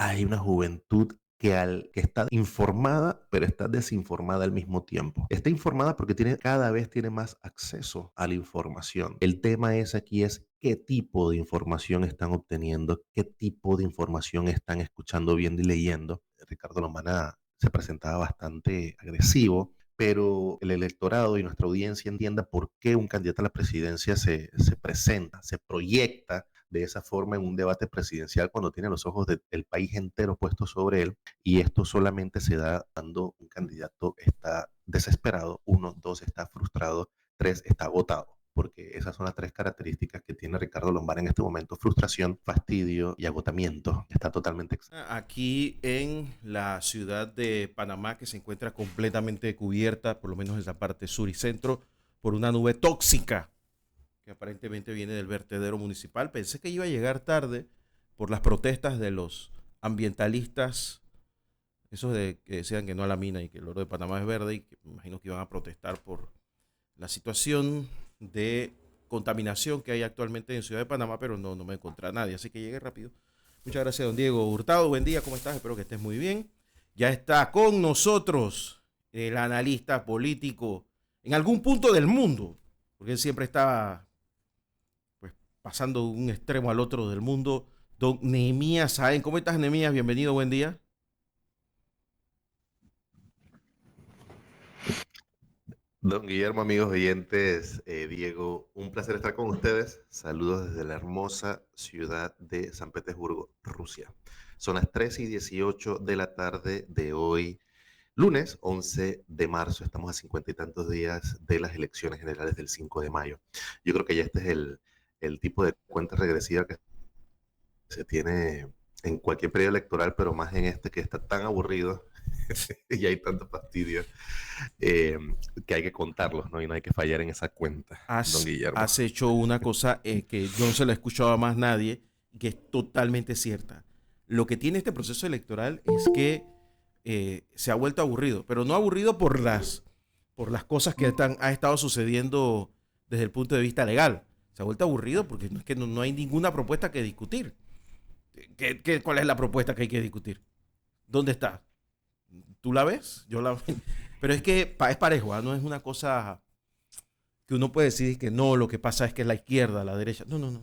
hay una juventud que está informada, pero está desinformada al mismo tiempo. Está informada porque cada vez tiene más acceso a la información. El tema aquí es qué tipo de información están obteniendo, qué tipo de información están escuchando, viendo y leyendo. Ricardo Lombana se presentaba bastante agresivo, pero el electorado y nuestra audiencia entienda por qué un candidato a la presidencia se presenta, se proyecta de esa forma en un debate presidencial cuando tiene los ojos del país entero puestos sobre él, y esto solamente se da cuando un candidato está desesperado, uno, dos, está frustrado, tres, está agotado, porque esas son las tres características que tiene Ricardo Lombana en este momento: frustración, fastidio y agotamiento. Está totalmente Aquí en la ciudad de Panamá, que se encuentra completamente cubierta, por lo menos en la parte sur y centro, por una nube tóxica que aparentemente viene del vertedero municipal. Pensé que iba a llegar tarde por las protestas de los ambientalistas, esos de que decían que no a la mina y que el oro de Panamá es verde, y que me imagino que iban a protestar por la situación de contaminación que hay actualmente en Ciudad de Panamá, pero no me encontré a nadie, así que llegué rápido. Muchas gracias, don Diego Hurtado. Buen día, ¿cómo estás? Espero que estés muy bien. Ya está con nosotros el analista político en algún punto del mundo, porque él siempre estaba pues, pasando de un extremo al otro del mundo. Don Nehemías Sáenz. ¿Cómo estás, Nehemías? Bienvenido, buen día. Don Guillermo, amigos oyentes, Diego, un placer estar con ustedes. Saludos desde la hermosa ciudad de San Petersburgo, Rusia. Son las 3:18 de la tarde de hoy, lunes 11 de marzo. Estamos a 50 y tantos días de las elecciones generales del 5 de mayo. Yo creo que ya este es el tipo de cuenta regresiva que se tiene en cualquier periodo electoral, pero más en este que está tan aburrido y hay tanto fastidio, eh, que hay que contarlos, ¿no? Y no hay que fallar en esa cuenta, don Guillermo. Has hecho una cosa que yo no se la he escuchado a más nadie y que es totalmente cierta. Lo que tiene este proceso electoral es que se ha vuelto aburrido, pero no aburrido por las cosas que ha estado sucediendo desde el punto de vista legal. Se ha vuelto aburrido porque no es que no hay ninguna propuesta que discutir. ¿Cuál es la propuesta que hay que discutir? ¿Dónde está? ¿Tú la ves? Yo la veo. Pero es que es parejo, ¿ah? No es una cosa que uno puede decir que no, lo que pasa es que es la izquierda, la derecha. No.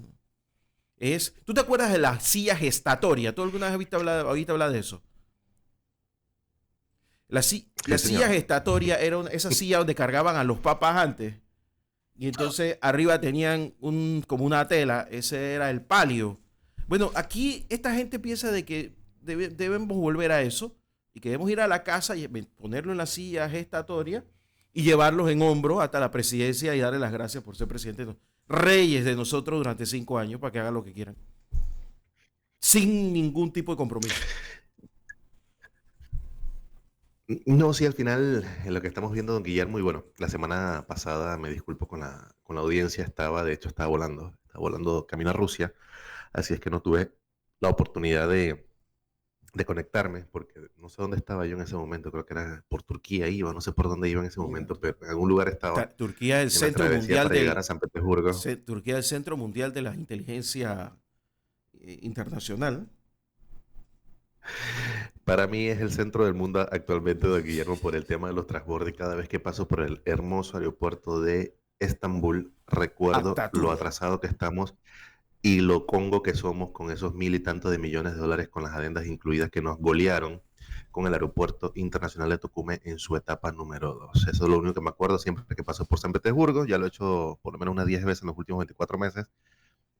¿Tú te acuerdas de la silla gestatoria? ¿Tú alguna vez oíste hablar de eso? La Sí, silla señor. gestatoria era esa silla donde cargaban a los papas antes. Y entonces arriba tenían como una tela, ese era el palio. Bueno, aquí esta gente piensa de que debemos volver a eso y que debemos ir a la casa y ponerlo en la silla gestatoria y llevarlos en hombros hasta la presidencia y darle las gracias por ser presidente, reyes de nosotros durante 5 años para que hagan lo que quieran, sin ningún tipo de compromiso. No, sí, al final, en lo que estamos viendo, don Guillermo, y bueno, la semana pasada, me disculpo con la audiencia, de hecho, estaba volando camino a Rusia, así es que no tuve la oportunidad de conectarme, porque no sé dónde estaba yo en ese momento, creo que era por Turquía iba, no sé por dónde iba en ese momento, pero en algún lugar estaba Turquía es el en la centro travesía mundial para llegar a San Petersburgo. Turquía es el centro mundial de la inteligencia internacional. Para mí es el centro del mundo actualmente, don Guillermo, por el tema de los transbordos. Cada vez que paso por el hermoso aeropuerto de Estambul, recuerdo lo Ataturk. atrasado que estamos y lo congo que somos con esos mil y tantos de millones de dólares con las adendas incluidas que nos golearon con el aeropuerto internacional de Tocumen en su etapa número 2. Eso es lo único que me acuerdo siempre que paso por San Petersburgo. Ya lo he hecho por lo menos unas 10 veces en los últimos 24 meses,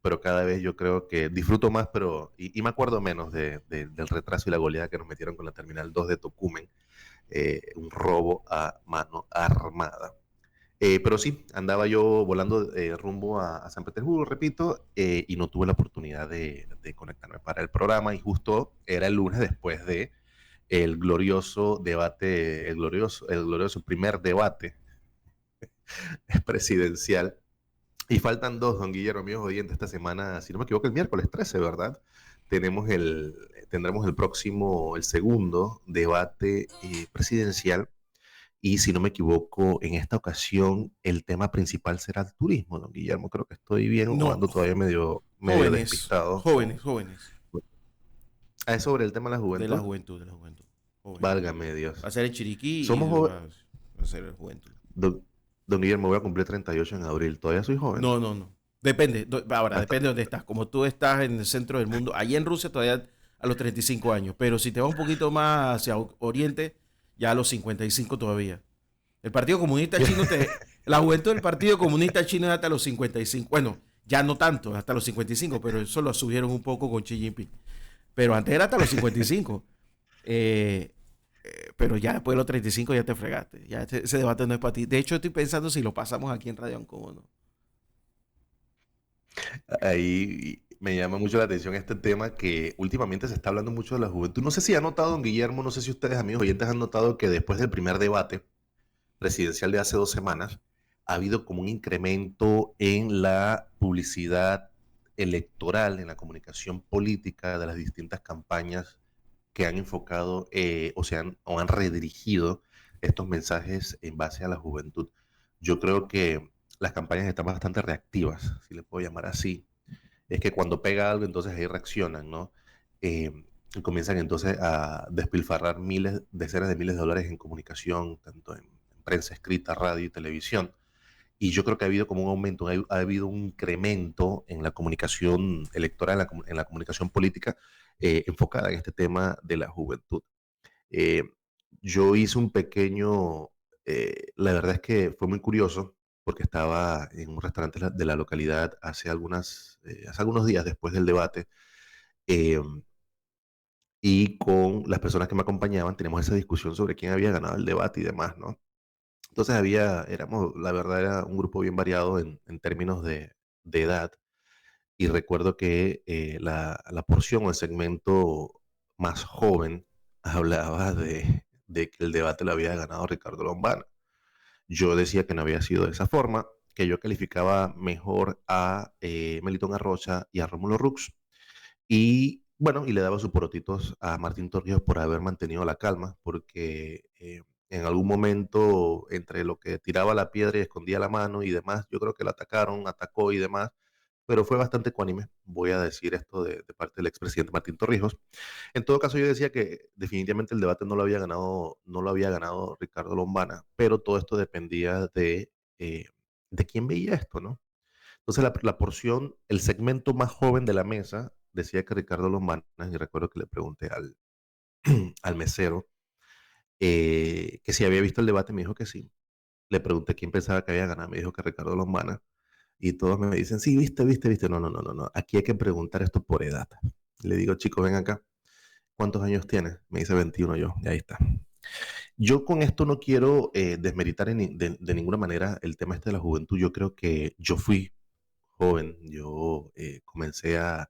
pero cada vez yo creo que disfruto más, y me acuerdo menos del retraso y la goleada que nos metieron con la Terminal 2 de Tocumen, un robo a mano armada. Pero sí, andaba yo volando rumbo a San Petersburgo, repito, y no tuve la oportunidad de conectarme para el programa, y justo era el lunes después de el glorioso debate, el glorioso primer debate presidencial. Y faltan dos, don Guillermo, amigos oyentes, esta semana, si no me equivoco, el miércoles 13, ¿verdad? Tendremos el segundo debate presidencial, y si no me equivoco, en esta ocasión el tema principal será el turismo, don Guillermo. Creo que estoy bien o No, ando todavía medio jóvenes, despistado jóvenes, jóvenes. Es sobre el tema de la de la juventud. juventud, de la juventud. Joven. Válgame Va Dios. a ser en Chiriquí Somos y jóvenes. va a ser en juventud. Don Guillermo, voy a cumplir 38 en abril. Todavía soy joven. No, no, no. Depende. Ahora, Hasta, depende de dónde estás. Como tú estás en el centro del mundo, allí en Rusia todavía a los 35 años. Pero si te vas un poquito más hacia Oriente, ya a los 55 todavía. El Partido Comunista Chino La juventud del Partido Comunista Chino es hasta los 55. Bueno, ya no tanto, hasta los 55, pero eso lo subieron un poco con Xi Jinping. Pero antes era hasta los 55. Eh, pero ya después de los 35 ya te fregaste. Ya ese debate no es para ti. De hecho, estoy pensando si lo pasamos aquí en Radio Ancon o no. Ahí me llama mucho la atención este tema que últimamente se está hablando mucho de la juventud. No sé si ha notado, don Guillermo, no sé si ustedes, amigos oyentes, han notado que después del primer debate presidencial de hace 2 semanas, ha habido como un incremento en la publicidad electoral, en la comunicación política de las distintas campañas que han enfocado o han redirigido estos mensajes en base a la juventud. Yo creo que las campañas están bastante reactivas, si le puedo llamar así. Es que cuando pega algo, entonces ahí reaccionan, ¿no? Y comienzan entonces a despilfarrar miles, decenas de miles de dólares en comunicación, tanto en prensa escrita, radio y televisión. Y yo creo que ha habido como un aumento, ha habido un incremento en la comunicación electoral, en la comunicación política enfocada en este tema de la juventud. Eh, yo hice un pequeño, la verdad es que fue muy curioso porque estaba en un restaurante de la localidad hace algunos días después del debate eh, y con las personas que me acompañaban teníamos esa discusión sobre quién había ganado el debate y demás, ¿no? Entonces la verdad era un grupo bien variado en términos de edad y recuerdo que la porción o el segmento más joven hablaba de que el debate lo había ganado Ricardo Lombana. Yo decía que no había sido de esa forma, que yo calificaba mejor a Melitón Arrocha y a Rómulo Rux. Y bueno, y le daba sus porotitos a Martín Torrijos por haber mantenido la calma, porque en algún momento, entre lo que tiraba la piedra y escondía la mano y demás, yo creo que la atacaron, atacó y demás, pero fue bastante ecuánime, voy a decir esto de parte del expresidente Martín Torrijos. En todo caso, yo decía que definitivamente el debate no lo había ganado Ricardo Lombana, pero todo esto dependía de quién veía esto, ¿no? Entonces la porción, el segmento más joven de la mesa decía que Ricardo Lombana, y recuerdo que le pregunté al mesero que si había visto el debate, me dijo que sí. Le pregunté quién pensaba que había ganado, me dijo que Ricardo Lombana. Y todos me dicen, sí, viste, viste, viste. No, no, no, no, no. Aquí hay que preguntar esto por edad. Le digo, chicos, ven acá. ¿Cuántos años tienes? Me dice 21 yo. Y ahí está. Yo con esto no quiero desmeritar de ninguna manera el tema este de la juventud. Yo creo que yo fui joven. Yo comencé a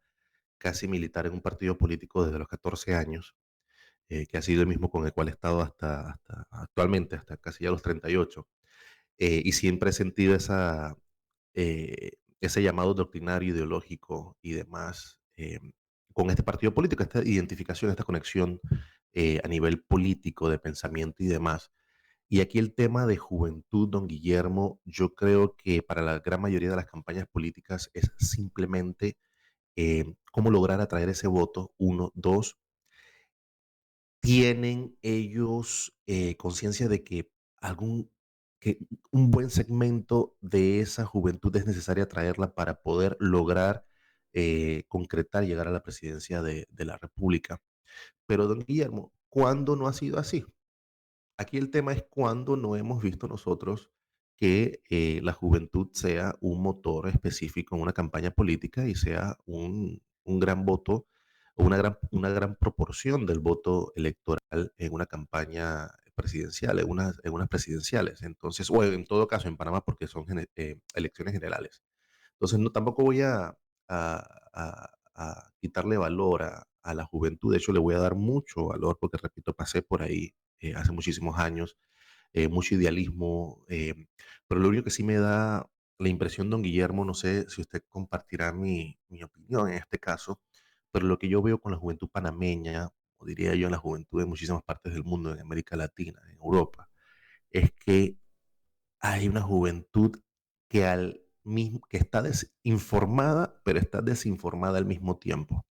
casi militar en un partido político desde los 14 años, que ha sido el mismo con el cual he estado hasta actualmente, hasta casi ya los 38. Y siempre he sentido ese llamado doctrinario, ideológico y demás con este partido político, esta identificación, esta conexión a nivel político, de pensamiento y demás. Y aquí el tema de juventud, don Guillermo, yo creo que para la gran mayoría de las campañas políticas es simplemente cómo lograr atraer ese voto, uno, dos, ¿tienen ellos conciencia de que un buen segmento de esa juventud es necesaria traerla para poder lograr concretar, llegar a la presidencia de la República? Pero, don Guillermo, ¿cuándo no ha sido así? Aquí el tema es cuando no hemos visto nosotros que la juventud sea un motor específico en una campaña política y sea un gran voto o una gran proporción del voto electoral en una campaña presidencial, en unas presidenciales. Entonces, o en todo caso en Panamá porque son elecciones generales. Entonces, no, tampoco voy a quitarle valor a la juventud. De hecho, le voy a dar mucho valor porque, repito, pasé por ahí hace muchísimos años, mucho idealismo, pero lo único que sí me da la impresión, don Guillermo, no sé si usted compartirá mi opinión en este caso, pero lo que yo veo con la juventud panameña, o diría yo en la juventud de muchísimas partes del mundo, en América Latina, en Europa, es que hay una juventud que está desinformada, pero está desinformada al mismo tiempo.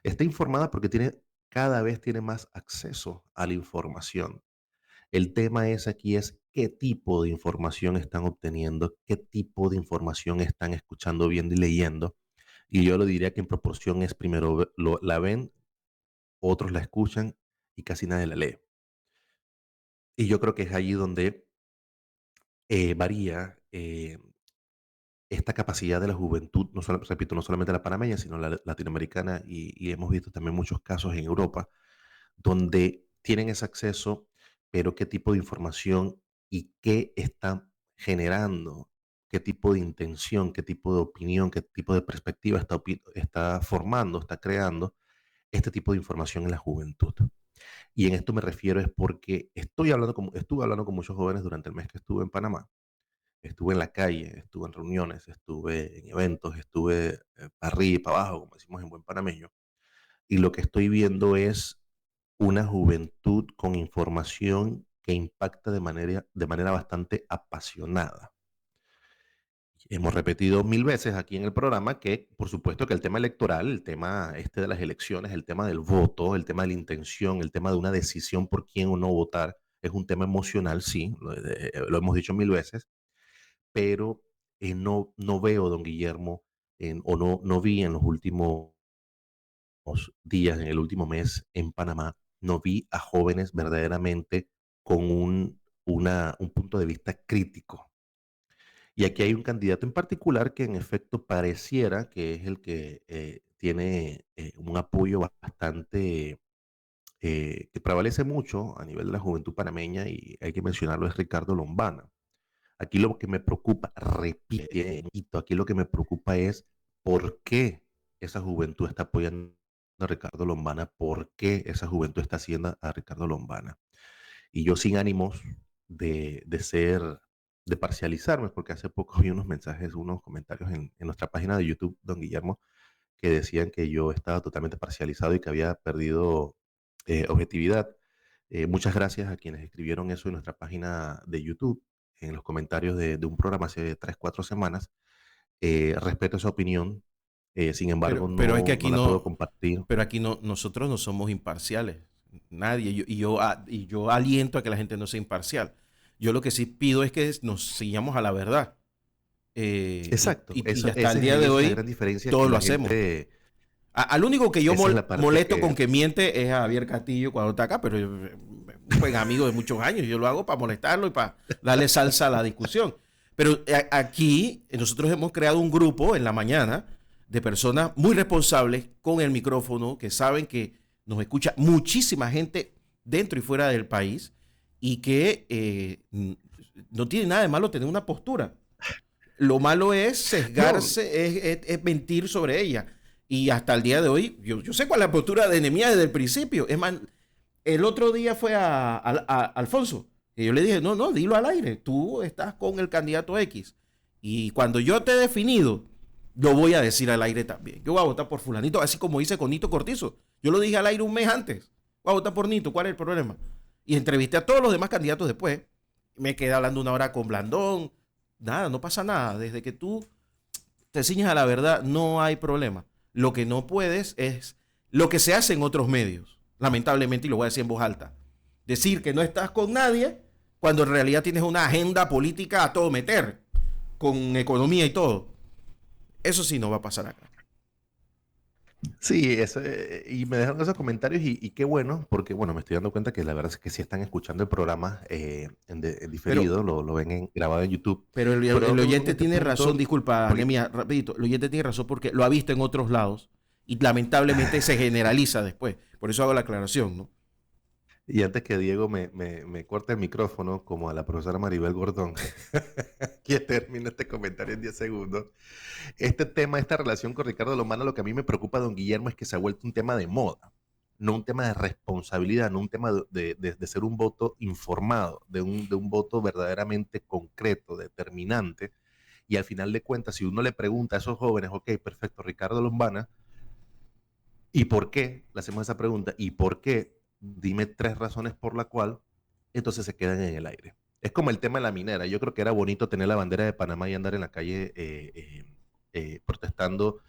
Está informada porque tiene cada vez tiene más acceso a la información. El tema es aquí es qué tipo de información están obteniendo, qué tipo de información están escuchando, viendo y leyendo. Y yo lo diría que en proporción es primero la ven, otros la escuchan y casi nadie la lee. Y yo creo que es allí donde varía esta capacidad de la juventud, no solo, repito, no solamente la panameña, sino la latinoamericana, y hemos visto también muchos casos en Europa, donde tienen ese acceso, pero qué tipo de información y qué están generando, qué tipo de intención, qué tipo de opinión, qué tipo de perspectiva está formando, está creando este tipo de información en la juventud. Y en esto me refiero es porque estuve hablando con muchos jóvenes durante el mes que estuve en Panamá. Estuve en la calle, estuve en reuniones, estuve en eventos, estuve para arriba y para abajo, como decimos en buen panameño. Y lo que estoy viendo es una juventud con información que impacta de manera bastante apasionada. Hemos repetido mil veces aquí en el programa que, por supuesto, que el tema electoral, el tema este de las elecciones, el tema del voto, el tema de la intención, el tema de una decisión por quién o no votar, es un tema emocional, sí, lo hemos dicho mil veces, pero no veo, don Guillermo, no vi en los últimos días, en el último mes en Panamá, no vi a jóvenes verdaderamente con un punto de vista crítico. Y aquí hay un candidato en particular que en efecto pareciera que es el que tiene un apoyo bastante, que prevalece mucho a nivel de la juventud panameña y hay que mencionarlo, es Ricardo Lombana. Aquí lo que me preocupa, repito, aquí lo que me preocupa es por qué esa juventud está apoyando a Ricardo Lombana, por qué esa juventud está haciendo a Ricardo Lombana. Y yo sin ánimos de parcializarme, porque hace poco vi unos mensajes, unos comentarios en nuestra página de YouTube, don Guillermo, que decían que yo estaba totalmente parcializado y que había perdido objetividad. Muchas gracias a quienes escribieron eso en nuestra página de YouTube, en los comentarios de un programa hace 3, 4 semanas. Respeto esa opinión, sin embargo, Pero es que no la puedo compartir. pero aquí no, nosotros no somos imparciales. Nadie. Y yo aliento a que la gente no sea imparcial. Yo lo que sí pido es que nos sigamos a la verdad. Exacto, Y hasta el día de esa es la gran hoy diferencia que todos lo la hacemos. gente, Al único que yo esa es la parte molesto con que, que miente es a Javier Castillo cuando está acá, pero un buen amigo de muchos años. Yo lo hago para molestarlo y para darle salsa a la discusión. Pero aquí nosotros hemos creado un grupo en la mañana de personas muy responsables con el micrófono, que saben que nos escucha muchísima gente dentro y fuera del país y que no tiene nada de malo tener una postura. Lo malo es no, sesgarse, es mentir sobre ella. Y hasta el día de hoy, yo sé cuál es la postura de Nehemías desde el principio. Es más, el otro día fue a Alfonso. Y yo le dije, no, no, dilo al aire. Tú estás con el candidato X. Y cuando yo te he definido, lo voy a decir al aire también. Yo voy a votar por fulanito, así como hice con Nito Cortizo. Yo lo dije al aire un mes antes. Voy a votar por Nito, ¿cuál es el problema? Y entrevisté a todos los demás candidatos después. Me quedé hablando una hora con Blandón. Nada, no pasa nada. Desde que tú te ciñes a la verdad, no hay problema. Lo que no puedes es lo que se hace en otros medios, lamentablemente, y lo voy a decir en voz alta. Decir que no estás con nadie cuando en realidad tienes una agenda política a todo meter, con economía y todo. Eso sí no va a pasar acá. sí, eso, y me dejaron esos comentarios y qué bueno, porque bueno, me estoy dando cuenta que la verdad es que sí están escuchando el programa en Pero, diferido, lo ven grabado en YouTube. pero Pero el en oyente este tiene razón, punto, disculpa, porque Anemia, rapidito, el oyente tiene razón porque lo ha visto en otros lados y lamentablemente se generaliza después. Por eso hago la aclaración, ¿no? y antes que Diego me corte el micrófono, como a la profesora Maribel Gordón, que termine este comentario en 10 segundos. Este tema, esta relación con Ricardo Lomana, lo que a mí me preocupa, don Guillermo, es que se ha vuelto un tema de moda, no un tema de responsabilidad, no un tema de ser un voto informado, de un voto verdaderamente concreto, determinante. Y al final de cuentas, si uno le pregunta a esos jóvenes, ok, perfecto, Ricardo Lombana, ¿y por qué? Le hacemos esa pregunta, ¿y por qué? Dime 3 razones por la cual, entonces se quedan en el aire. Es como el tema de la minera. Yo creo que era bonito tener la bandera de Panamá y andar en la calle protestando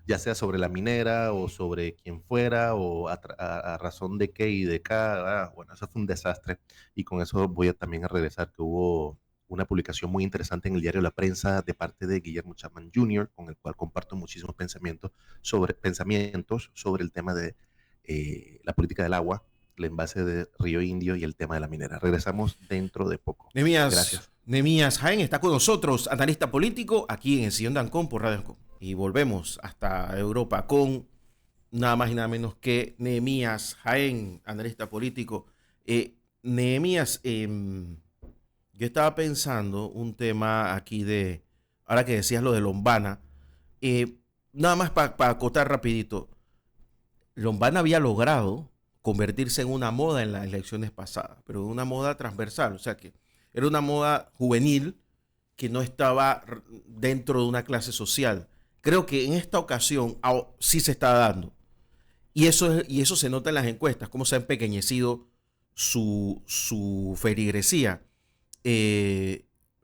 ya sea sobre la minera o sobre quién fuera o a razón de qué y de cada. Bueno, eso fue un desastre y con eso voy también a regresar que hubo una publicación muy interesante en el diario La Prensa de parte de Guillermo Chapman Jr., con el cual comparto muchísimos pensamientos sobre el tema de la política del agua, el envase de Río Indio y el tema de la minera. Regresamos dentro de poco. Gracias. Nemías Jaén está con nosotros, analista político, aquí en el Sillón de Ancón por Radio Ancón. Y volvemos hasta Europa con nada más y nada menos que Nemías Jaén, analista político. Nemías, yo estaba pensando un tema aquí de, ahora que decías lo de Lombana, nada más para acotar rapidito, Lombana había logrado convertirse en una moda en las elecciones pasadas, pero una moda transversal, o sea que era una moda juvenil que no estaba dentro de una clase social. Creo que en esta ocasión sí se está dando. Y eso se nota en las encuestas, cómo se ha empequeñecido su feligresía.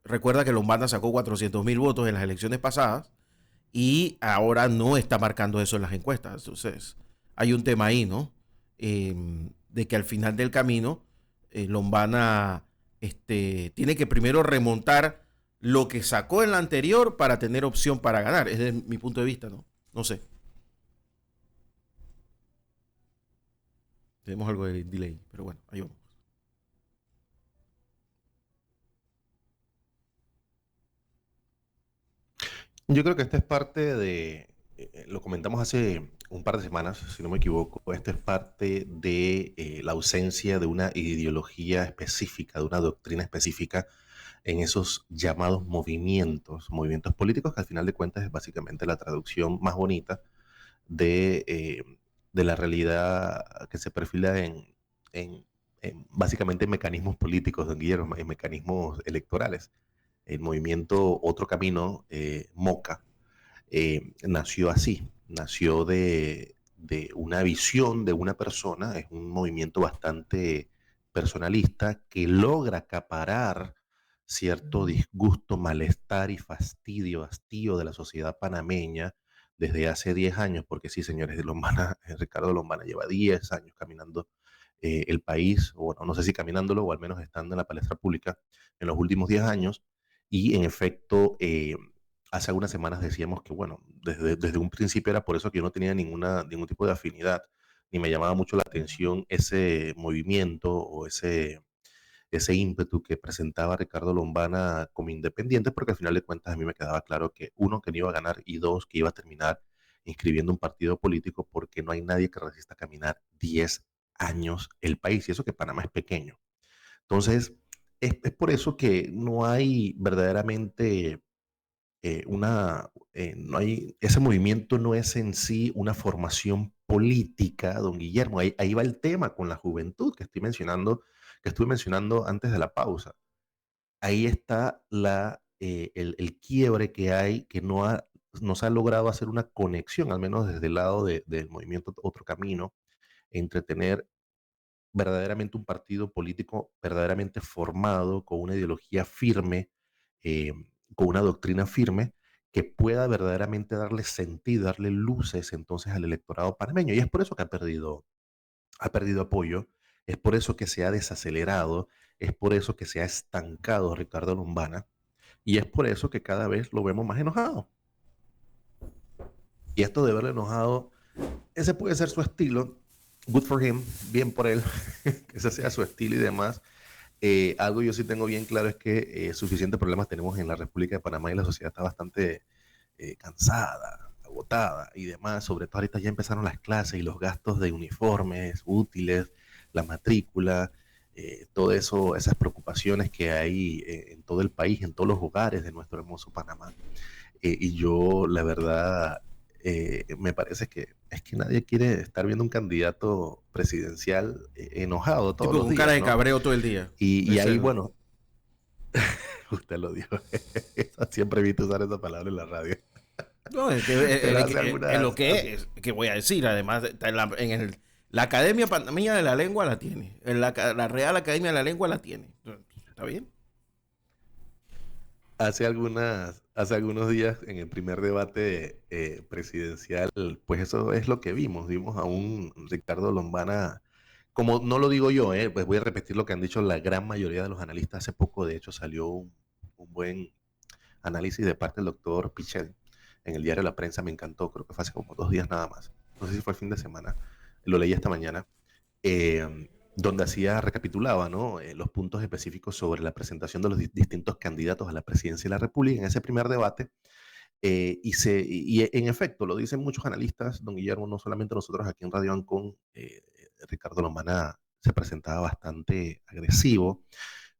Recuerda que Lombana sacó 400,000 votos en las elecciones pasadas y ahora no está marcando eso en las encuestas. Entonces, hay un tema ahí, ¿no? De que al final del camino, Lombana tiene que primero remontar lo que sacó en la anterior para tener opción para ganar. Es desde mi punto de vista, ¿no? No sé. Tenemos algo de delay, pero bueno, ahí vamos. Yo creo que esta es parte de, lo comentamos hace un par de semanas, si no me equivoco, esta es parte de la ausencia de una ideología específica, de una doctrina específica en esos llamados movimientos políticos que al final de cuentas es básicamente la traducción más bonita de la realidad que se perfila en, básicamente mecanismos políticos, don Guillermo, en mecanismos electorales. El movimiento Otro Camino, MOCA, nació así, nació de una visión de una persona, es un movimiento bastante personalista que logra acaparar cierto disgusto, malestar y fastidio, hastío de la sociedad panameña desde hace 10 años, porque sí, señores, Ricardo Lombana lleva 10 años caminando el país, o bueno, no sé si caminándolo o al menos estando en la palestra pública en los últimos 10 años, y en efecto, hace algunas semanas decíamos que, bueno, desde un principio era por eso que yo no tenía ningún tipo de afinidad, ni me llamaba mucho la atención ese movimiento o ese ímpetu que presentaba Ricardo Lombana como independiente, porque al final de cuentas a mí me quedaba claro que uno, que no iba a ganar, y dos, que iba a terminar inscribiendo un partido político porque no hay nadie que resista caminar 10 años el país, y eso que Panamá es pequeño. Entonces, es por eso que no hay verdaderamente no hay, ese movimiento no es en sí una formación política, don Guillermo. Ahí va el tema con la juventud que estuve mencionando antes de la pausa. Ahí está el quiebre que hay, que no se ha logrado hacer una conexión, al menos desde el lado del movimiento Otro Camino, entre tener verdaderamente un partido político verdaderamente formado, con una ideología firme, eh, con una doctrina firme, que pueda verdaderamente darle sentido, darle luces entonces al electorado panameño. Y es por eso que ha perdido apoyo, es por eso que se ha desacelerado, es por eso que se ha estancado Ricardo Lombana, y es por eso que cada vez lo vemos más enojado. Y esto de verlo enojado, ese puede ser su estilo. Good for him, bien por él, que ese sea su estilo y demás. Algo yo sí tengo bien claro es que suficientes problemas tenemos en la República de Panamá y la sociedad está bastante cansada, agotada y demás. Sobre todo ahorita ya empezaron las clases y los gastos de uniformes, útiles, la matrícula, todo eso, esas preocupaciones que hay en todo el país, en todos los hogares de nuestro hermoso Panamá. Y yo, la verdad, me parece que es que nadie quiere estar viendo un candidato presidencial enojado todos Tipo los con cara días, de ¿no? cabreo todo el día. Y ahí, bueno, usted lo dijo. Siempre he visto usar esa palabra en la radio. No, Pero hace es lo algunas... que es, que voy a decir. Además, está la Academia Panameña de la Lengua la tiene. La Real Academia de la Lengua la tiene. ¿Está bien? hace algunos días en el primer debate presidencial, pues eso es lo que vimos. Vimos a un Ricardo Lombana, como no lo digo yo, pues voy a repetir lo que han dicho la gran mayoría de los analistas. Hace poco, de hecho, salió un buen análisis de parte del doctor Pichel en el diario La Prensa. Me encantó, creo que fue hace como 2 días nada más. No sé si fue el fin de semana, lo leí esta mañana, donde recapitulaba, ¿no? Los puntos específicos sobre la presentación de los distintos candidatos a la presidencia de la República en ese primer debate. Y en efecto, lo dicen muchos analistas, don Guillermo, no solamente nosotros aquí en Radio Ancon, Ricardo Lombana se presentaba bastante agresivo,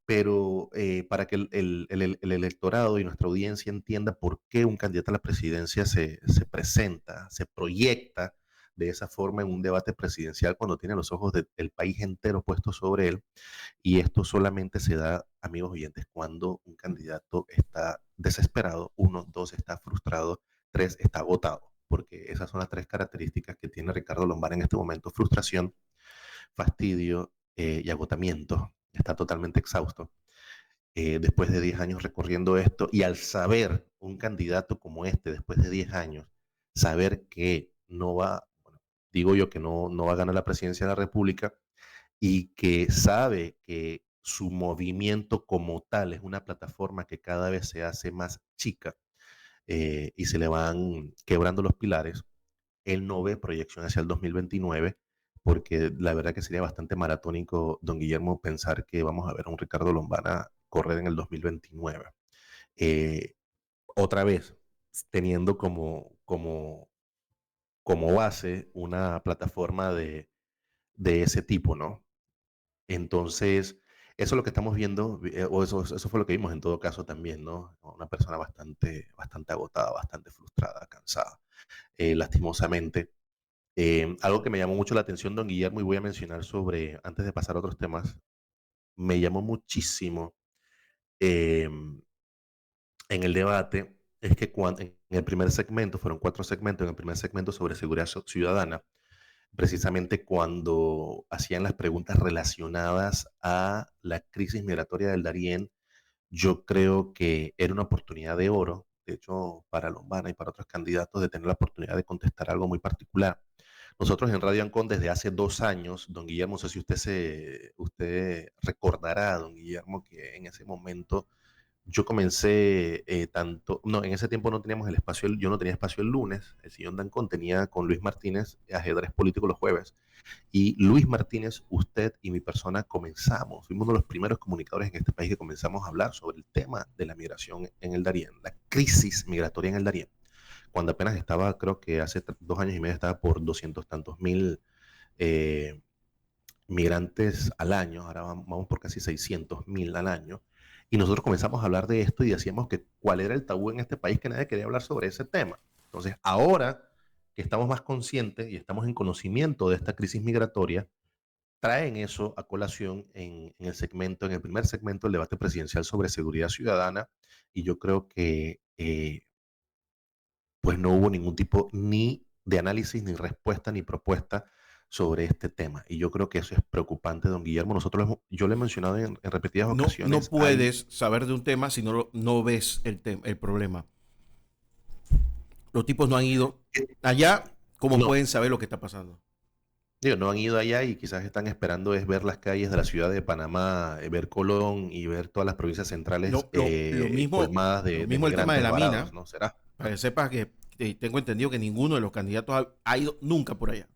pero para que el electorado y nuestra audiencia entienda por qué un candidato a la presidencia se presenta, se proyecta de esa forma en un debate presidencial cuando tiene los ojos del país entero puestos sobre él. Y esto solamente se da, amigos oyentes, cuando un candidato está desesperado, uno, dos, está frustrado, tres, está agotado, porque esas son las tres características que tiene Ricardo Lombana en este momento: frustración, fastidio y agotamiento. Está totalmente exhausto. Después de 10 años recorriendo esto, y al saber un candidato como este, después de 10 años, saber que no va, bueno, digo yo que no va a ganar la presidencia de la República, y que sabe que su movimiento como tal es una plataforma que cada vez se hace más chica, y se le van quebrando los pilares. Él no ve proyección hacia el 2029, porque la verdad que sería bastante maratónico, don Guillermo, pensar que vamos a ver a un Ricardo Lombana correr en el 2029. Eh, Otra vez, teniendo como base una plataforma de ese tipo, ¿no? Entonces, eso es lo que estamos viendo, o eso fue lo que vimos en todo caso también, ¿no? Una persona bastante agotada, bastante frustrada, cansada, lastimosamente. Algo que me llamó mucho la atención, don Guillermo, y voy a mencionar antes de pasar a otros temas, me llamó muchísimo eh, en el debate, es que en el primer segmento, fueron 4 segmentos, en el primer segmento sobre seguridad ciudadana, precisamente cuando hacían las preguntas relacionadas a la crisis migratoria del Darién, yo creo que era una oportunidad de oro, de hecho, para Lombana y para otros candidatos, de tener la oportunidad de contestar algo muy particular. Nosotros en Radio Ancon desde hace 2 años, don Guillermo, no sé si usted recordará, don Guillermo, que en ese momento yo comencé no, en ese tiempo no teníamos el espacio, yo no tenía espacio el lunes, el señor Dancon tenía con Luis Martínez ajedrez político los jueves, y Luis Martínez, usted y mi persona fuimos uno de los primeros comunicadores en este país que comenzamos a hablar sobre el tema de la migración en el Darién, la crisis migratoria en el Darién, cuando apenas estaba, creo que hace 2 años y medio estaba por 200 tantos mil eh, migrantes al año, ahora vamos por casi 600.000 al año, y nosotros comenzamos a hablar de esto y decíamos que cuál era el tabú en este país, que nadie quería hablar sobre ese tema. Entonces, ahora que estamos más conscientes y estamos en conocimiento de esta crisis migratoria, traen eso a colación en el primer segmento del debate presidencial sobre seguridad ciudadana, y yo creo que pues no hubo ningún tipo ni de análisis, ni respuesta, ni propuesta sobre este tema. Y yo creo que eso es preocupante, don Guillermo. Yo lo he mencionado en repetidas No, no ocasiones. puedes saber de un tema si no ves el problema. Los tipos no han ido allá, ¿cómo No, pueden saber lo que está pasando? digo, no han ido allá y quizás están esperando es ver las calles de la ciudad de Panamá, ver Colón y ver todas las provincias centrales colmadas Lo de mismo el tema de migrantes la varados, mina, ¿no? ¿Será? para que sepas que tengo entendido que ninguno de los candidatos ha ido nunca por allá.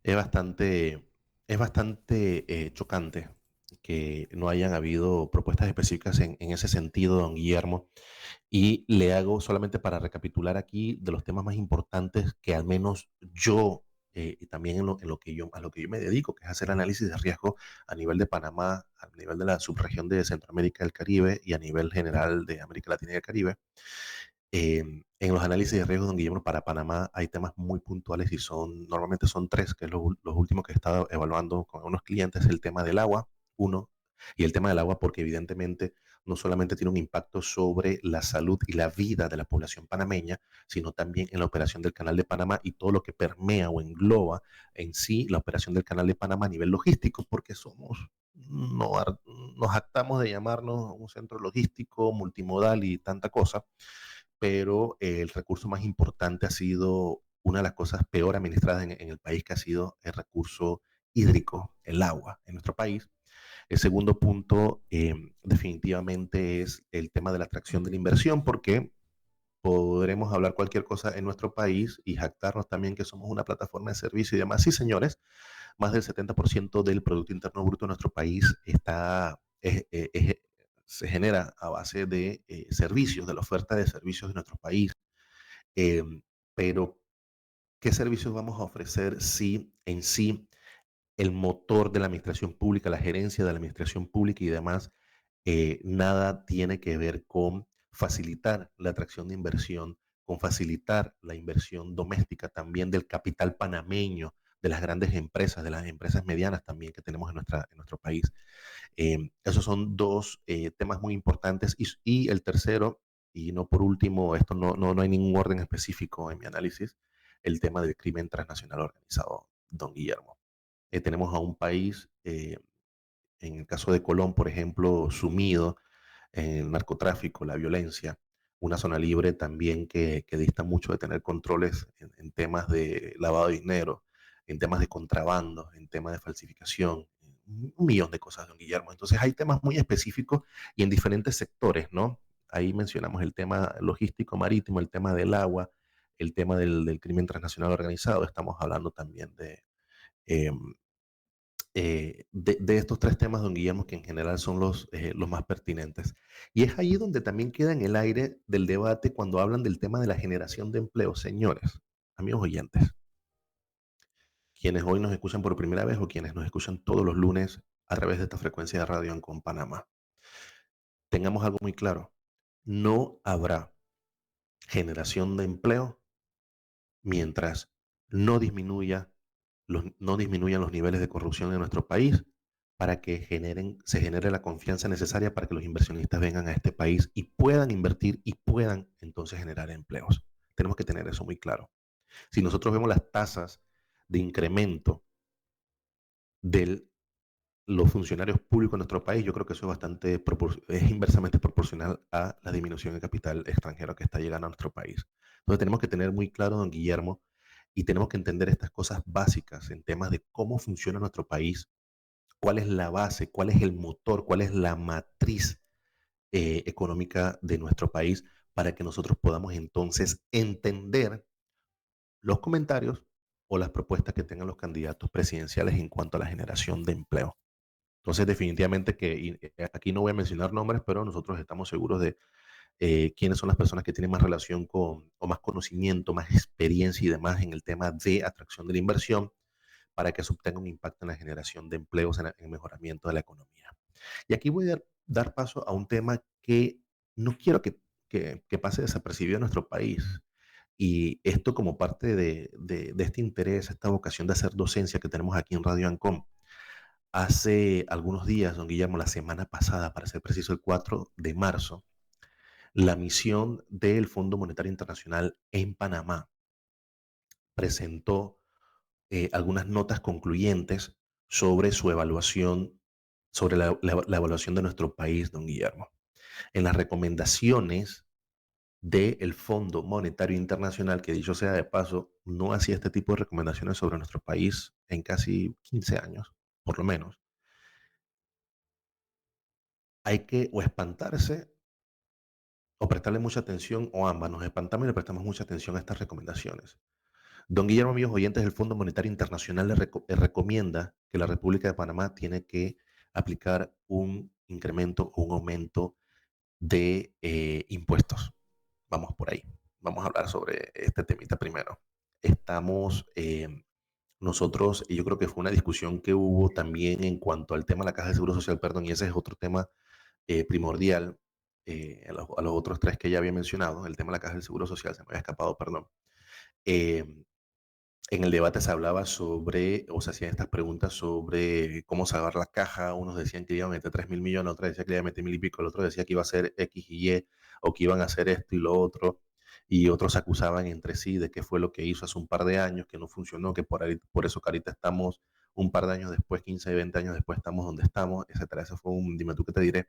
Es bastante chocante que no hayan habido propuestas específicas en ese sentido, don Guillermo. Y le hago solamente para recapitular aquí de los temas más importantes que al menos yo, y también a lo que yo me dedico, que es hacer análisis de riesgo a nivel de Panamá, a nivel de la subregión de Centroamérica y el Caribe y a nivel general de América Latina y el Caribe. En los análisis de riesgo, don Guillermo, para Panamá hay temas muy puntuales y normalmente son tres, que es los últimos que he estado evaluando con unos clientes: el tema del agua, uno, y el tema del agua porque evidentemente no solamente tiene un impacto sobre la salud y la vida de la población panameña, sino también en la operación del Canal de Panamá y todo lo que permea o engloba en sí la operación del Canal de Panamá a nivel logístico, porque somos, no, nos jactamos de llamarnos un centro logístico, multimodal y tanta cosa, pero el recurso más importante ha sido una de las cosas peor administradas en el país, que ha sido el recurso hídrico, el agua en nuestro país. El segundo punto definitivamente es el tema de la atracción de la inversión, porque podremos hablar cualquier cosa en nuestro país y jactarnos también que somos una plataforma de servicio y demás. Sí, señores, más del 70% del Producto Interno Bruto de nuestro país se genera a base de servicios, de la oferta de servicios de nuestro país. Eh, pero, ¿qué servicios vamos a ofrecer si en sí el motor de la administración pública, la gerencia de la administración pública y demás, nada tiene que ver con facilitar la atracción de inversión, con facilitar la inversión doméstica también del capital panameño, de las grandes empresas, de las empresas medianas también que tenemos en nuestro país? Esos son dos temas muy importantes. Y el tercero, y no por último, esto no hay ningún orden específico en mi análisis, el tema del crimen transnacional organizado, don Guillermo. Tenemos a un país, en el caso de Colón, por ejemplo, sumido en el narcotráfico, la violencia, una zona libre también que dista mucho de tener controles en temas de lavado de dinero, en temas de contrabando, en temas de falsificación, un millón de cosas, don Guillermo. Entonces hay temas muy específicos y en diferentes sectores, ¿no? Ahí mencionamos el tema logístico marítimo, el tema del agua, el tema del crimen transnacional organizado. Estamos hablando también eh, de estos tres temas, don Guillermo, que en general son los más pertinentes. Y es ahí donde también queda en el aire del debate cuando hablan del tema de la generación de empleo. Señores, amigos oyentes, quienes hoy nos escuchan por primera vez o quienes nos escuchan todos los lunes a través de esta frecuencia de radio en Con Panamá, tengamos algo muy claro. No habrá generación de empleo mientras no disminuya no disminuyan los niveles de corrupción en nuestro país, para que se genere la confianza necesaria para que los inversionistas vengan a este país y puedan invertir y puedan entonces generar empleos. Tenemos que tener eso muy claro. Si nosotros vemos las tasas de incremento de los funcionarios públicos en nuestro país, yo creo que eso es inversamente proporcional a la disminución de capital extranjero que está llegando a nuestro país. Entonces tenemos que tener muy claro, don Guillermo, y tenemos que entender estas cosas básicas en temas de cómo funciona nuestro país, cuál es la base, cuál es el motor, cuál es la matriz económica de nuestro país, para que nosotros podamos entonces entender los comentarios o las propuestas que tengan los candidatos presidenciales en cuanto a la generación de empleo. Entonces, definitivamente aquí no voy a mencionar nombres, pero nosotros estamos seguros de quiénes son las personas que tienen más relación con, o más conocimiento, más experiencia y demás en el tema de atracción de la inversión, para que eso tenga un impacto en la generación de empleos, en el mejoramiento de la economía. Y aquí voy a dar paso a un tema que no quiero que pase desapercibido en nuestro país. Y esto como parte de este interés, esta vocación de hacer docencia que tenemos aquí en Radio Ancom. Hace algunos días, don Guillermo, la semana pasada, para ser preciso, el 4 de marzo, la misión del Fondo Monetario Internacional en Panamá presentó algunas notas concluyentes sobre su evaluación, sobre la evaluación de nuestro país, don Guillermo. En las recomendaciones del Fondo Monetario Internacional, que dicho sea de paso, no hacía este tipo de recomendaciones sobre nuestro país en casi 15 años, por lo menos, hay que o espantarse o prestarle mucha atención, o ambas. Nos espantamos y le prestamos mucha atención a estas recomendaciones. Don Guillermo, amigos oyentes, el Fondo Monetario Internacional le recomienda que la República de Panamá tiene que aplicar un incremento o un aumento de impuestos. Vamos por ahí. Vamos a hablar sobre este temita primero. Estamos nosotros, y yo creo que fue una discusión que hubo también en cuanto al tema de la Caja de Seguro Social, perdón, y ese es otro tema primordial, a los otros tres que ya había mencionado. El tema de la Caja del Seguro Social se me había escapado, perdón. Eh, en el debate se hablaba sobre, o se hacían estas preguntas sobre cómo salvar la caja. Unos decían que iban a meter 3.000 millones, otros decían que iban a meter mil y pico, el otro decía que iba a ser X y Y, o que iban a hacer esto y lo otro. Y otros se acusaban entre sí de qué fue lo que hizo hace un par de años, que no funcionó, que por eso que ahorita estamos un par de años después, 15, 20 años después, estamos donde estamos, etcétera. Eso fue un dime tú qué te diré.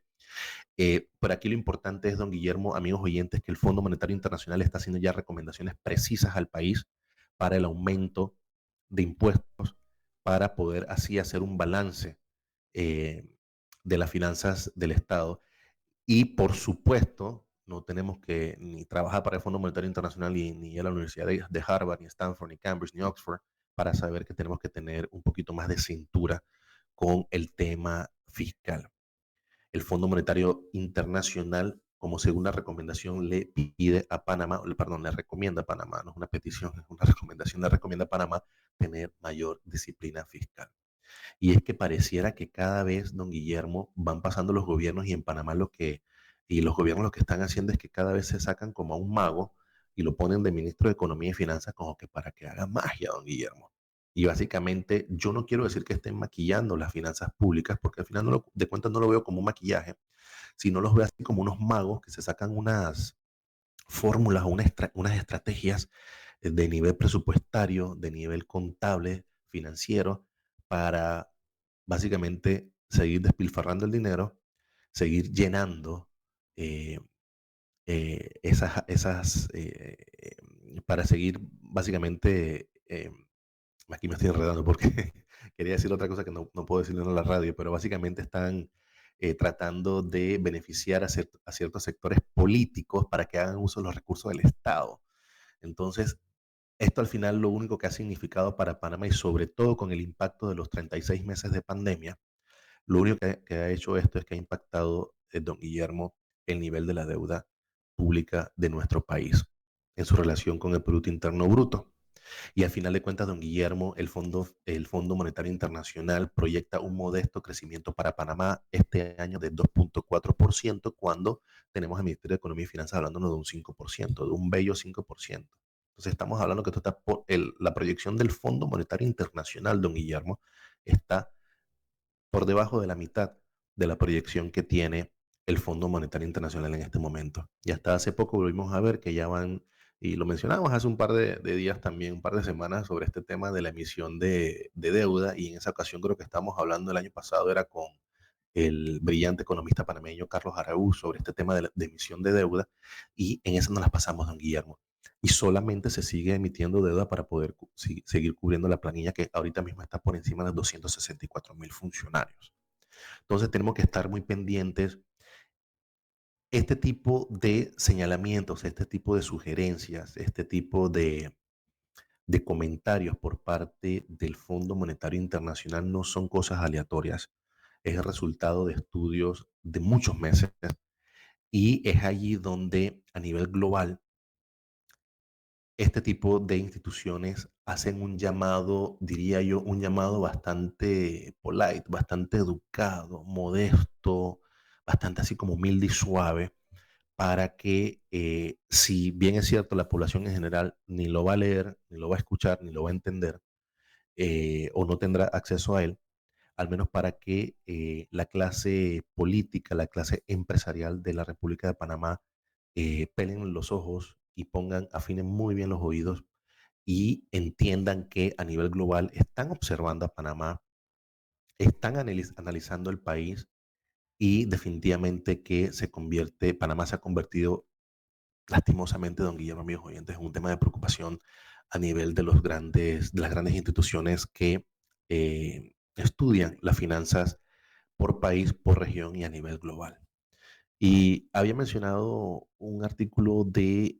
Pero aquí lo importante es, don Guillermo, amigos oyentes, que el Fondo Monetario Internacional está haciendo ya recomendaciones precisas al país para el aumento de impuestos, para poder así hacer un balance eh, de las finanzas del Estado. Y por supuesto, no tenemos que ni trabajar para el Fondo Monetario Internacional, ni ir a la Universidad de Harvard, ni Stanford, ni Cambridge, ni Oxford, para saber que tenemos que tener un poquito más de cintura con el tema fiscal. El Fondo Monetario Internacional, como segunda recomendación, le pide a Panamá, perdón, le recomienda a Panamá, no es una petición, es una recomendación, le recomienda a Panamá tener mayor disciplina fiscal. Y es que pareciera que cada vez, don Guillermo, van pasando los gobiernos y en Panamá y los gobiernos lo que están haciendo es que cada vez se sacan como a un mago y lo ponen de ministro de Economía y Finanzas como que para que haga magia, don Guillermo. Y básicamente yo no quiero decir que estén maquillando las finanzas públicas, porque al final de cuentas no lo veo como un maquillaje, sino los veo así como unos magos que se sacan unas fórmulas o unas estrategias de nivel presupuestario, de nivel contable, financiero, para básicamente seguir despilfarrando el dinero, seguir llenando eh, para seguir básicamente, aquí me estoy enredando porque quería decir otra cosa que no puedo decirlo en la radio, pero básicamente están tratando de beneficiar a ciertos sectores políticos para que hagan uso de los recursos del Estado. Entonces, esto al final lo único que ha significado para Panamá y sobre todo con el impacto de los 36 meses de pandemia, lo único que ha hecho esto es que ha impactado, don Guillermo, el nivel de la deuda pública de nuestro país en su relación con el Producto Interno Bruto. Y al final de cuentas, don Guillermo, el Fondo Monetario Internacional proyecta un modesto crecimiento para Panamá este año de 2.4%, cuando tenemos al Ministerio de Economía y Finanzas hablándonos de un 5%, de un bello 5%. Entonces estamos hablando que esto está la proyección del Fondo Monetario Internacional, don Guillermo, está por debajo de la mitad de la proyección que tiene el Fondo Monetario Internacional en este momento. Y hasta hace poco volvimos a ver que ya van, y lo mencionamos hace un par de días también, un par de semanas, sobre este tema de la emisión de deuda, y en esa ocasión creo que estábamos hablando el año pasado, era con el brillante economista panameño Carlos Araúz sobre este tema de emisión de deuda, y en esa nos las pasamos, don Guillermo. Y solamente se sigue emitiendo deuda para poder seguir cubriendo la planilla que ahorita mismo está por encima de 264.000 funcionarios. Entonces tenemos que estar muy pendientes. Este tipo de señalamientos, este tipo de sugerencias, este tipo de comentarios por parte del Fondo Monetario Internacional no son cosas aleatorias. Es el resultado de estudios de muchos meses y es allí donde a nivel global este tipo de instituciones hacen un llamado, diría yo, un llamado bastante polite, bastante educado, modesto, bastante así como humilde y suave, para que, si bien es cierto, la población en general ni lo va a leer, ni lo va a escuchar, ni lo va a entender, o no tendrá acceso a él, al menos para que la clase política, la clase empresarial de la República de Panamá pelen los ojos y afinen muy bien los oídos y entiendan que a nivel global están observando a Panamá, están analizando el país y definitivamente que Panamá se ha convertido lastimosamente, don Guillermo, amigos oyentes, en un tema de preocupación a nivel de las grandes instituciones que estudian las finanzas por país, por región y a nivel global. Y había mencionado un artículo de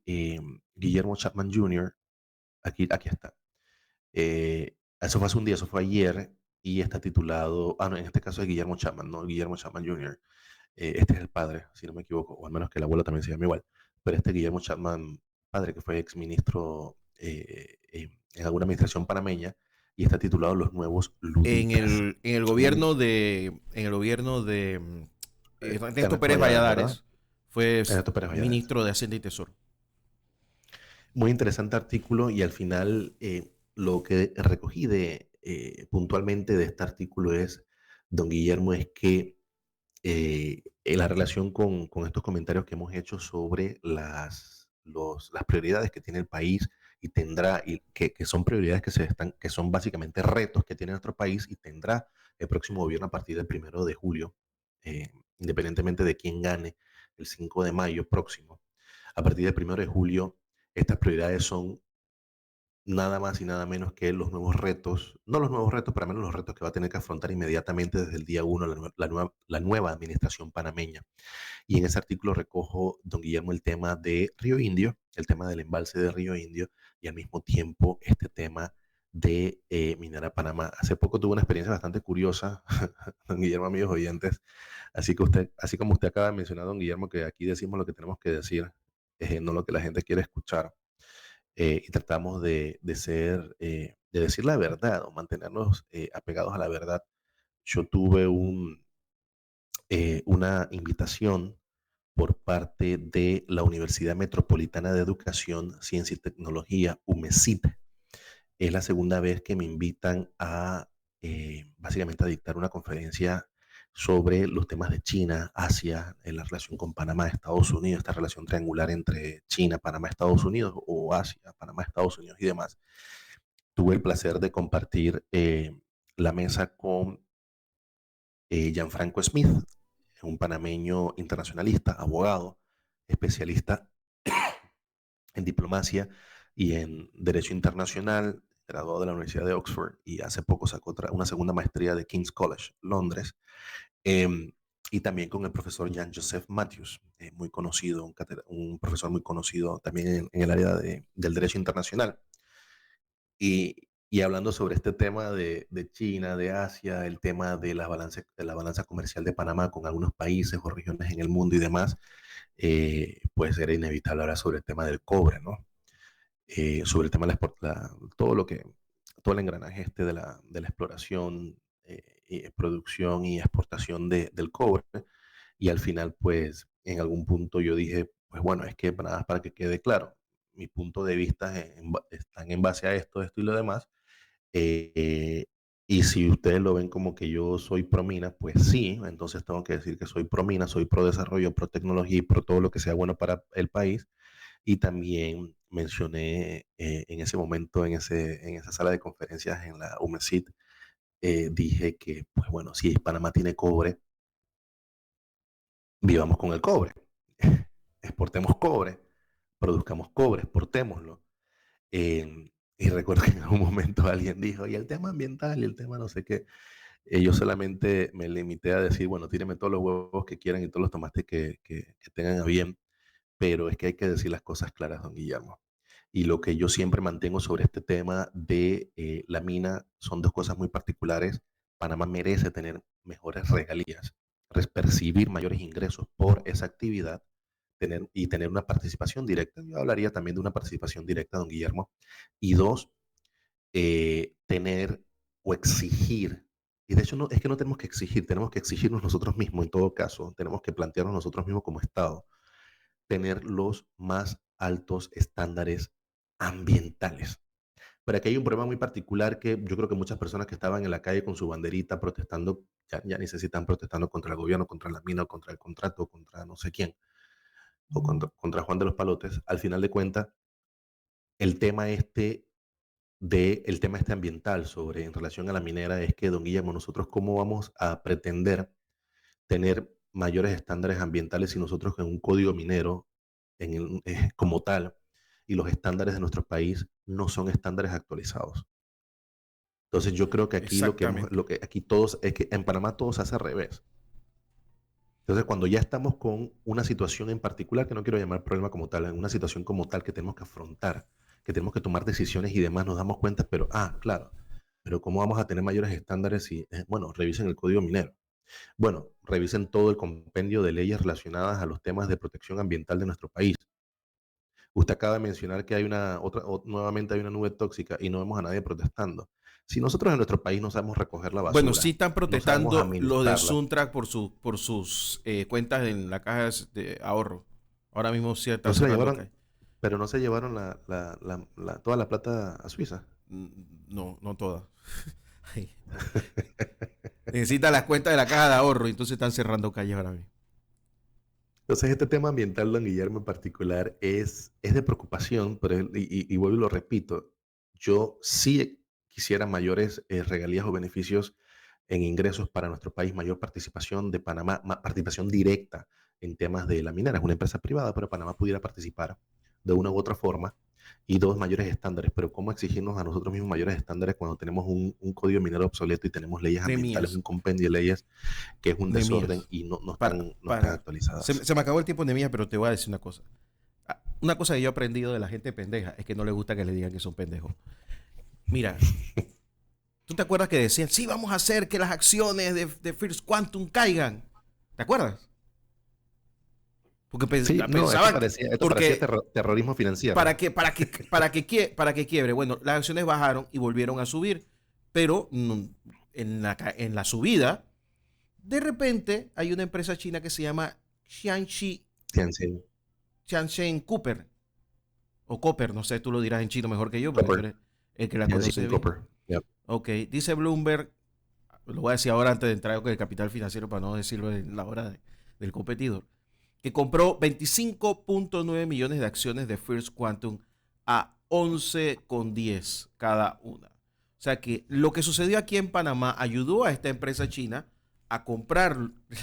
Guillermo Chapman Jr. Aquí está. Eso fue hace un día, eso fue ayer, y está titulado, no, en este caso es Guillermo Chapman, no Guillermo Chapman Jr. Este es el padre, si no me equivoco, o al menos que el abuelo también se llama igual, pero este Guillermo Chapman, padre, que fue exministro en alguna administración panameña, y está titulado Los Nuevos Luditas. En el Muy, gobierno de Ernesto Ernesto Pérez Valladares, ¿verdad? Valladares, fue Ernesto Pérez Valladares. ministro de Hacienda y Tesoro. Muy interesante artículo y al final lo que recogí puntualmente de este artículo es, don Guillermo, es que en la relación con estos comentarios que hemos hecho sobre las prioridades que tiene el país y tendrá, que son prioridades que son básicamente retos que tiene nuestro país y tendrá el próximo gobierno a partir del 1 de julio, independientemente de quién gane el 5 de mayo próximo. A partir del 1 de julio, estas prioridades son nada más y nada menos que los nuevos retos, no los nuevos retos, pero al menos los retos que va a tener que afrontar inmediatamente desde el día 1 la nueva administración panameña. Y en ese artículo recojo, don Guillermo, el tema de Río Indio, el tema del embalse de Río Indio y al mismo tiempo este tema de Minera Panamá. Hace poco tuve una experiencia bastante curiosa, don Guillermo, amigos oyentes, así como usted acaba de mencionar, don Guillermo, que aquí decimos lo que tenemos que decir, no lo que la gente quiere escuchar, y tratamos de decir la verdad o mantenernos apegados a la verdad. Yo tuve una invitación por parte de la Universidad Metropolitana de Educación, Ciencia y Tecnología, UMECIT. Es la segunda vez que me invitan básicamente a dictar una conferencia sobre los temas de China, Asia, en la relación con Panamá, Estados Unidos, esta relación triangular entre China, Panamá, Estados Unidos, o Asia, Panamá, Estados Unidos y demás. Tuve el placer de compartir la mesa con Gianfranco Smith, un panameño internacionalista, abogado, especialista en diplomacia y en derecho internacional, graduado de la Universidad de Oxford y hace poco sacó una segunda maestría de King's College, Londres. Y también con el profesor Jean-Joseph Matthews, muy conocido, un profesor muy conocido también en el área del derecho internacional. Y hablando sobre este tema de China, de Asia, el tema de la balanza comercial de Panamá con algunos países o regiones en el mundo y demás, pues era inevitable hablar sobre el tema del cobre, ¿no? Sobre el tema de todo el engranaje de la exploración, producción y exportación del cobre. Y al final, pues, en algún punto yo dije, pues bueno, es que nada más para que quede claro, mi punto de vista están en base a esto y lo demás. eh, y si ustedes lo ven como que yo soy pro mina, pues sí, entonces tengo que decir que soy pro mina, soy pro desarrollo, pro tecnología y pro todo lo que sea bueno para el país. Y también mencioné en ese momento, en esa sala de conferencias en la UMECIT, dije que, pues bueno, si Panamá tiene cobre, vivamos con el cobre, exportemos cobre, produzcamos cobre, exportémoslo. Y recuerdo que en algún momento alguien dijo, y el tema ambiental y el tema no sé qué. Yo solamente me limité a decir, bueno, tírenme todos los huevos que quieran y todos los tomates que tengan a bien, pero es que hay que decir las cosas claras, don Guillermo. Y lo que yo siempre mantengo sobre este tema de la mina son dos cosas muy particulares. Panamá merece tener mejores regalías, percibir mayores ingresos por esa actividad tener una participación directa. Yo hablaría también de una participación directa, don Guillermo. Y dos, tener o exigir. Y de hecho no, es que no tenemos que exigir, tenemos que exigirnos nosotros mismos en todo caso. Tenemos que plantearnos nosotros mismos como Estado tener los más altos estándares ambientales. Pero aquí hay un problema muy particular que yo creo que muchas personas que estaban en la calle con su banderita protestando, ya ni sé si están protestando contra el gobierno, contra la mina, contra el contrato, contra no sé quién, o contra Juan de los Palotes, al final de cuentas, el tema el tema ambiental en relación a la minera es que, don Guillermo, nosotros cómo vamos a pretender tener mayores estándares ambientales si nosotros en un código minero como tal y los estándares de nuestro país no son estándares actualizados. Entonces yo creo que aquí Exactamente. lo que aquí todos, es que en Panamá todo se hace al revés. Entonces cuando ya estamos con una situación en particular, que no quiero llamar problema como tal, en una situación como tal que tenemos que afrontar, que tenemos que tomar decisiones y demás, nos damos cuenta, claro, pero ¿cómo vamos a tener mayores estándares si, bueno, revisen el código minero? Bueno, revisen todo el compendio de leyes relacionadas a los temas de protección ambiental de nuestro país. Usted acaba de mencionar que nuevamente hay una nube tóxica y no vemos a nadie protestando. Si nosotros en nuestro país no sabemos recoger la Bueno, sí basura, están no sabemos protestando los de administrarla, Suntrack por sus cuentas en la caja de ahorro. Ahora mismo sí no están se la cerrando llevaron, calle. pero no se llevaron toda la plata a Suiza. No, no todas. Ay, no. Necesitan las cuentas de la caja de ahorro, entonces están cerrando calles ahora mismo. Entonces, este tema ambiental, don Guillermo, en particular, es de preocupación, pero, y vuelvo y lo repito, yo sí quisiera mayores regalías o beneficios en ingresos para nuestro país, mayor participación de Panamá, participación directa en temas de la minera. Es una empresa privada, pero Panamá pudiera participar de una u otra forma. Y dos, mayores estándares. Pero ¿cómo exigirnos a nosotros mismos mayores estándares cuando tenemos un código minero obsoleto y tenemos leyes ambientales, Nemías, un compendio de leyes que es un desorden Nemías. y no Para, están, no están para. actualizadas? Se me acabó el tiempo, Nemías, pero te voy a decir una cosa. Una cosa que yo he aprendido de la gente pendeja es que no le gusta que le digan que son pendejos. Mira, ¿tú te acuerdas que decían, sí, vamos a hacer que las acciones de First Quantum caigan? ¿Te acuerdas? Porque Sí, no, pensaban, esto parecía porque terrorismo financiero. para que quiebre. Bueno, las acciones bajaron y volvieron a subir, pero en la subida, de repente hay una empresa china que se llama Tianjin, Shaanxi Cooper, o Copper, no sé, tú lo dirás en chino mejor que yo, porque tú Copper, eres el que la Tianjin conoce bien. Copper. Yep. Ok, dice Bloomberg, lo voy a decir ahora antes de entrar con el capital financiero para no decirlo en la hora del competidor, que compró 25.9 millones de acciones de First Quantum a 11,10 cada una. O sea que lo que sucedió aquí en Panamá ayudó a esta empresa china a comprar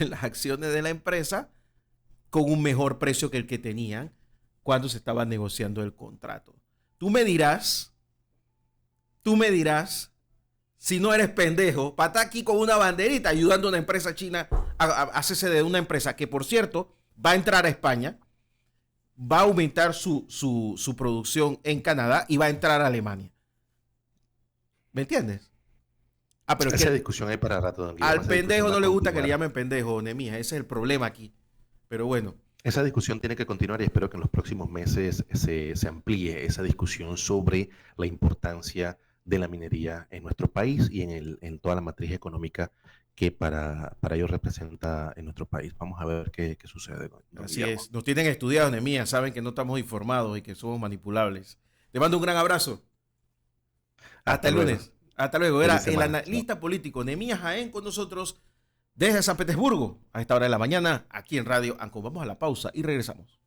las acciones de la empresa con un mejor precio que el que tenían cuando se estaba negociando el contrato. Tú me dirás, si no eres pendejo, para estar aquí con una banderita ayudando a una empresa china a hacerse de una empresa que, por cierto, va a entrar a España, va a aumentar su producción en Canadá y va a entrar a Alemania. ¿Me entiendes? Ah, pero es Esa que discusión hay para rato, don Guillermo. al Esa pendejo discusión va no a le gusta que le continuar. llamen pendejo, Nemija. Ese es el problema aquí. Pero bueno, Esa discusión tiene que continuar y espero que en los próximos meses se amplíe esa discusión sobre la importancia de la minería en nuestro país y en toda la matriz económica que para ello representa en nuestro país. Vamos a ver qué sucede, don así Guillermo. es. Nos tienen estudiados, Nemija. Saben que no estamos informados y que somos manipulables. Te mando un gran abrazo. Hasta Hasta el luego. lunes. Hasta luego. Era Feliz el semana. Chao. analista político Nemías Jaén con nosotros desde San Petersburgo a esta hora de la mañana aquí en Radio Anco. Vamos a la pausa y regresamos.